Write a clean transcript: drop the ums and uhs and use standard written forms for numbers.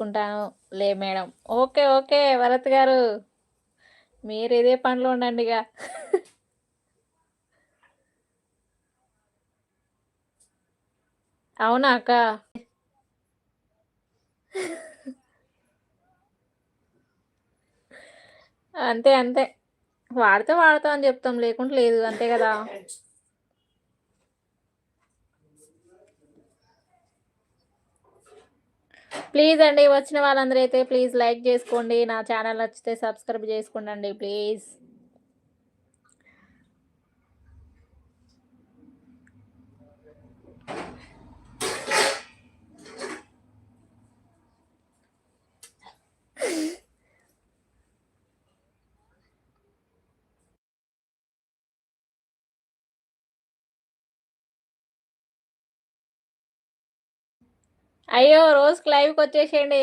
చూసుకుంటాను. లే madam. Okay. Okay. Bharat గారు. మీరు ఇదే పనిలో ఉండండిగ. అవునా అక్క? అంతే. అంతే. వాడితే వాడతా అని జెప్తాం. లేకుంటే లేదు. అంతే గదా! ప్లీజ్ అండి. వచ్చిన వాళ్ళందరూ అయితే ప్లీజ్ లైక్ జేసుకోండి. నా ఛానల్ నచ్చితే సబ్స్క్రైబ్ జేసుకోండండి ప్లీజ్. అయ్యో! రోజుకి లైవ్‌కొచ్చేసేయండి.